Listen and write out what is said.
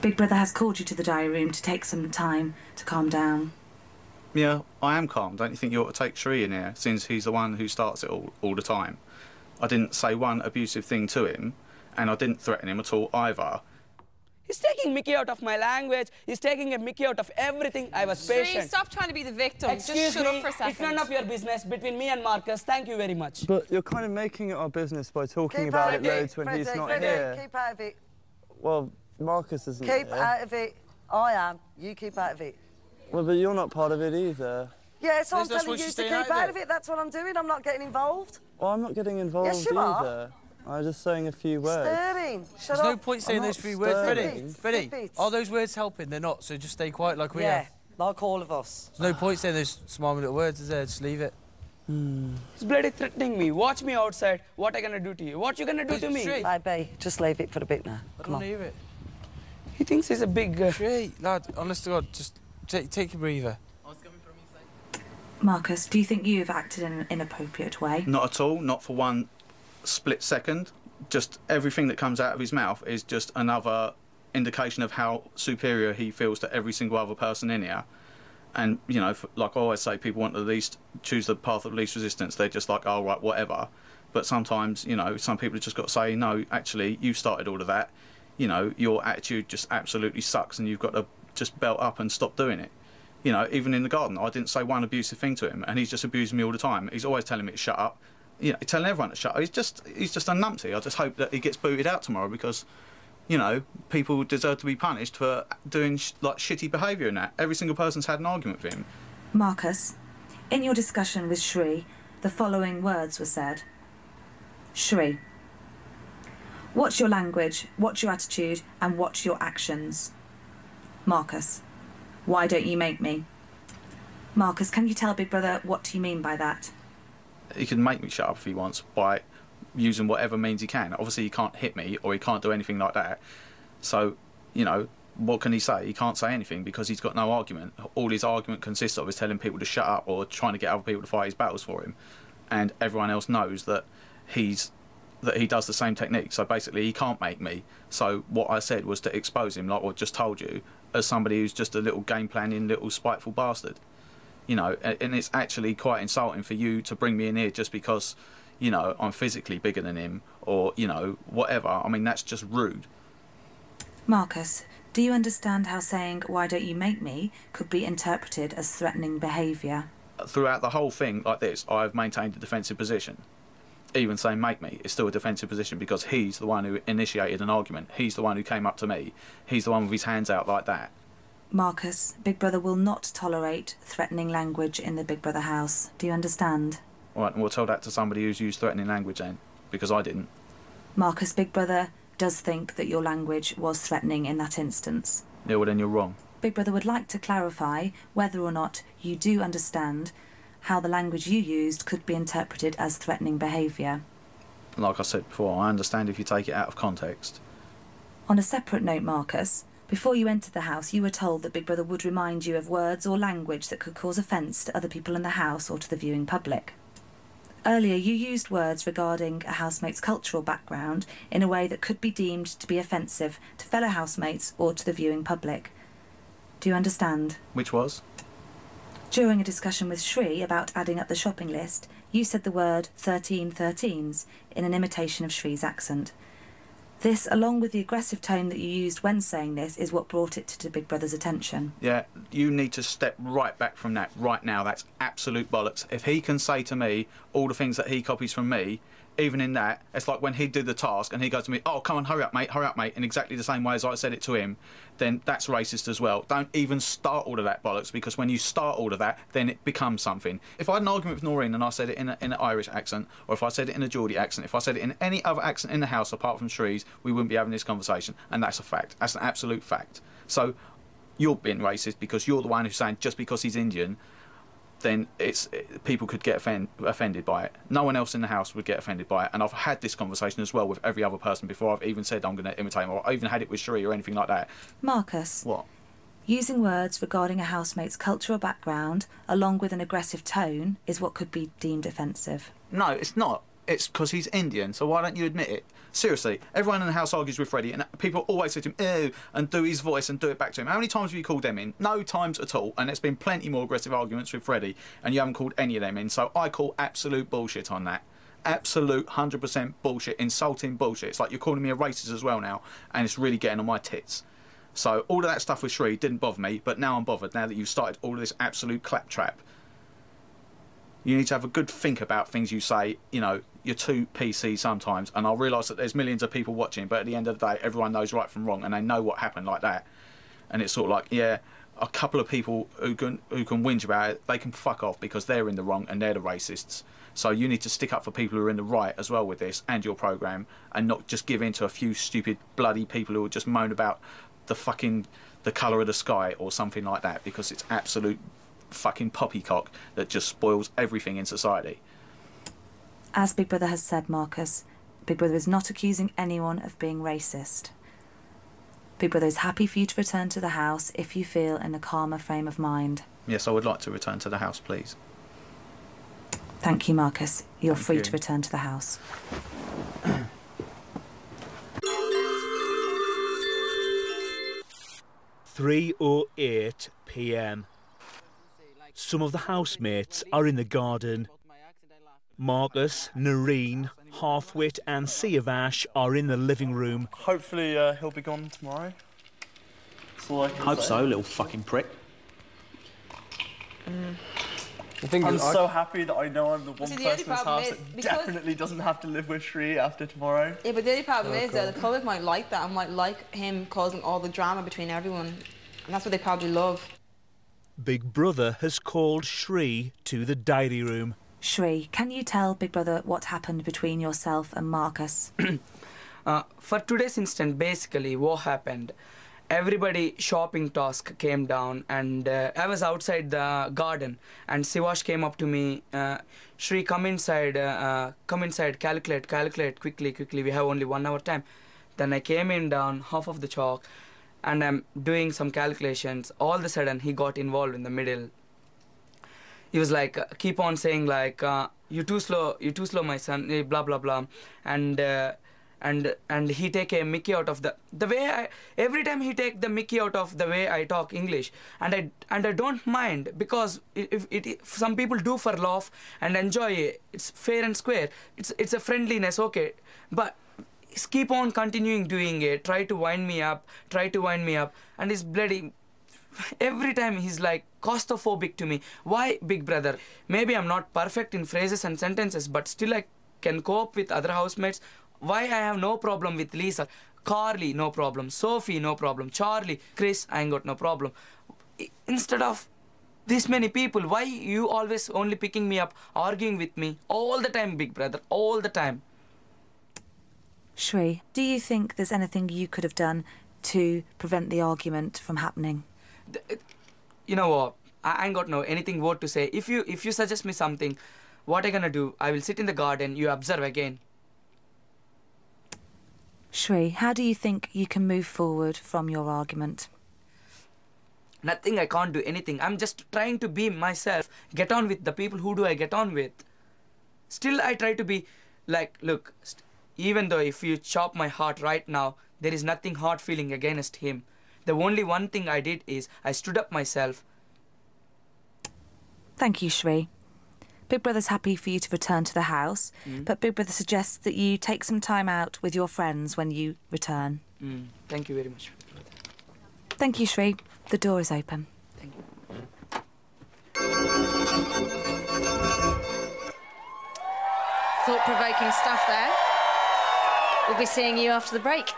Big Brother has called you to the diary room to take some time to calm down. Yeah, I am calm. Don't you think you ought to take Shree in here, since he's the one who starts it all the time? I didn't say one abusive thing to him, and I didn't threaten him at all either. He's taking mickey out of my language. He's taking a mickey out of everything. I was patient. Stop trying to be the victim. Excuse Just shut me, up for a second. it's none of your business between me and Marcus. Thank you very much. But you're kind of making it our business by talking about it loads when he's not here. Keep out of it. Well, Marcus isn't Keep here. out of it. I am. You keep out of it. Well, but you're not part of it either. Yeah, so I'm telling you to keep out of it. That's what I'm doing. I'm not getting involved. Well, I'm not getting involved Yes, you either. I was just saying a few words. Stirring. Shut There's up. no point saying those 3 words, stirring. Freddie. Are those words helping? They're not, so just stay quiet like we have. Like all of us. There's no point saying those small little words, is there? Just leave it. He's bloody threatening me. Watch me outside. What I gonna do to you? What you gonna do to me? Baby, just leave it for a bit now. I don't hear it. He thinks he's a big... Shree, lad, honest to God, just take a breather. Marcus, do you think you have acted in an inappropriate way? Not at all, not for one split second. Just everything that comes out of his mouth is just another indication of how superior he feels to every single other person in here. And, you know, like I always say, people want to choose the path of least resistance. They're just like, oh, right, whatever. But sometimes, you know, some people have just got to say, no, actually, you started all of that. You know, your attitude just absolutely sucks and you've got to just belt up and stop doing it. You know, even in the garden, I didn't say one abusive thing to him, and he's just abusing me all the time. He's always telling me to shut up. You know, telling everyone to shut up. He's just a numpty. I just hope that he gets booted out tomorrow because, you know, people deserve to be punished for doing like shitty behaviour and that. Every single person's had an argument with him. Marcus, in your discussion with Shree, the following words were said. Shree, what's your language, what's your attitude, and what's your actions? Marcus, why don't you make me? Marcus, can you tell Big Brother what do you mean by that? He can make me shut up if he wants by using whatever means he can. Obviously, he can't hit me or he can't do anything like that. So, you know, what can he say? He can't say anything because he's got no argument. All his argument consists of is telling people to shut up or trying to get other people to fight his battles for him. And everyone else knows that he does the same technique. So basically, he can't make me. So what I said was to expose him, like I just told you, as somebody who's just a little game planning, little spiteful bastard. You know, and it's actually quite insulting for you to bring me in here just because, you know, I'm physically bigger than him or, you know, whatever. I mean, that's just rude. Marcus, do you understand how saying, why don't you make me, could be interpreted as threatening behaviour? Throughout the whole thing like this, I've maintained a defensive position. Even saying make me is still a defensive position because he's the one who initiated an argument. He's the one who came up to me. He's the one with his hands out like that. Marcus, Big Brother will not tolerate threatening language in the Big Brother house. Do you understand? All right, and we'll tell that to somebody who's used threatening language then, because I didn't. Marcus, Big Brother does think that your language was threatening in that instance. Yeah, well then you're wrong. Big Brother would like to clarify whether or not you do understand how the language you used could be interpreted as threatening behaviour. Like I said before, I understand if you take it out of context. On a separate note, Marcus, before you entered the house, you were told that Big Brother would remind you of words or language that could cause offence to other people in the house or to the viewing public. Earlier, you used words regarding a housemate's cultural background in a way that could be deemed to be offensive to fellow housemates or to the viewing public. Do you understand? Which was? During a discussion with Shree about adding up the shopping list, you said the word 13 13s in an imitation of Shree's accent. This, along with the aggressive tone that you used when saying this, is what brought it to Big Brother's attention. Yeah, you need to step right back from that right now. That's absolute bollocks. If he can say to me all the things that he copies from me, even in that, it's like when he did the task and he goes to me, oh, come on, hurry up, mate, in exactly the same way as I said it to him, then that's racist as well. Don't even start all of that bollocks, because when you start all of that, then it becomes something. If I had an argument with Noreen and I said it in an Irish accent, or if I said it in a Geordie accent, if I said it in any other accent in the house apart from Shree's, we wouldn't be having this conversation, and that's a fact. That's an absolute fact. So you're being racist because you're the one who's saying just because he's Indian, then people could get offended by it. No one else in the house would get offended by it. And I've had this conversation as well with every other person before I've even said I'm going to imitate him, or I even had it with Shree or anything like that. Marcus. What? Using words regarding a housemate's cultural background, along with an aggressive tone, is what could be deemed offensive. No, it's not. It's because he's Indian, so why don't you admit it? Seriously, everyone in the house argues with Freddie, and people always say to him, ew, and do his voice and do it back to him. How many times have you called them in? No times at all, and it's been plenty more aggressive arguments with Freddie, and you haven't called any of them in, so I call absolute bullshit on that. Absolute 100% bullshit, insulting bullshit. It's like you're calling me a racist as well now, and it's really getting on my tits. So all of that stuff with Shree didn't bother me, but now I'm bothered, now that you've started all of this absolute claptrap. You need to have a good think about things you say. You know, you're too PC sometimes, and I realise that there's millions of people watching, but at the end of the day, everyone knows right from wrong, and they know what happened like that. And it's sort of like, yeah, a couple of people who can whinge about it, they can fuck off because they're in the wrong and they're the racists. So you need to stick up for people who are in the right as well with this and your programme, and not just give in to a few stupid bloody people who will just moan about the colour of the sky or something like that, because it's absolute fucking poppycock that just spoils everything in society. As Big Brother has said, Marcus, Big Brother is not accusing anyone of being racist. Big Brother is happy for you to return to the house if you feel in a calmer frame of mind. Yes, I would like to return to the house, please. Thank you, Marcus. You're free to return to the house. 3:08 p.m. Some of the housemates are in the garden. Marcus, Noreen, Halfwit and Siavash are in the living room. Hopefully he'll be gone tomorrow. That's all I can Hope say. so, little fucking prick. I'm so happy that I know I'm the one person in this house that definitely doesn't have to live with Shree after tomorrow. Yeah, but the only problem is that the public might like that and might like him causing all the drama between everyone. And that's what they probably love. Big Brother has called Shree to the diary room. Shree, can you tell Big Brother what happened between yourself and Marcus? For today's instant, basically, what happened? Everybody shopping task came down, and I was outside the garden, and Sivash came up to me. Shree, come inside, calculate quickly. We have only 1 hour time. Then I came in down half of the chalk, and I'm doing some calculations. All of a sudden, he got involved in the middle. He was like, keep on saying like, you're too slow, my son, blah blah blah, and he take a Mickey out of the way every time he take the Mickey out of the way I talk English, and I don't mind, because if some people do for laugh and enjoy it, it's fair and square, it's a friendliness, okay, but keep on continuing doing it, try to wind me up, and it's bloody. Every time he's like claustrophobic to me. Why, Big Brother? Maybe I'm not perfect in phrases and sentences, but still I can cope with other housemates. Why I have no problem with Lisa? Carly, no problem. Sophie, no problem. Charlie, Chris, I ain't got no problem. Instead of this many people, why you always only picking me up, arguing with me all the time, Big Brother, all the time? Shree, do you think there's anything you could have done to prevent the argument from happening? You know what? I ain't got anything word to say. If you suggest me something, what I gonna do? I will sit in the garden, you observe again. Shree, how do you think you can move forward from your argument? Nothing, I can't do anything. I'm just trying to be myself, get on with the people. Who do I get on with? Still, I try to be like, look, even though if you chop my heart right now, there is nothing hard feeling against him. The only one thing I did is I stood up myself. Thank you, Shree. Big Brother's happy for you to return to the house, but Big Brother suggests that you take some time out with your friends when you return. Thank you very much. Thank you, Shree. The door is open. Thank you. Thought-provoking stuff there. We'll be seeing you after the break.